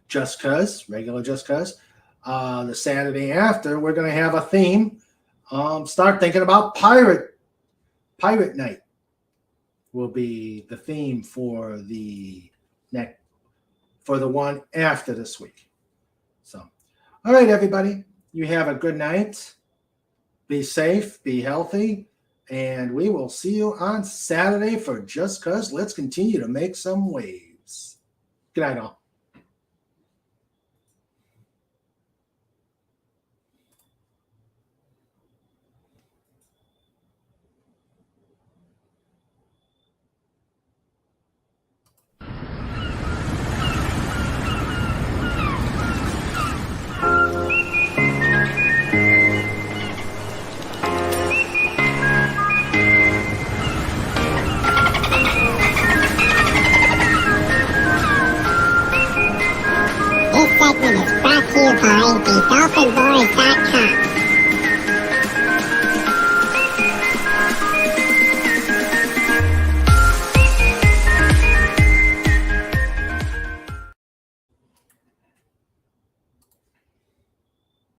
Just Cuz, regular Just Cuz. The Saturday after we're gonna have a theme. start thinking about Pirate Night will be the theme for the one after this week. So, all right, everybody, you have a good night. Be safe, be healthy, and we will see you on Saturday for Just Cuz. Let's continue to make some waves. Good night, all. This segment is brought to you by the DolphinBoys.com.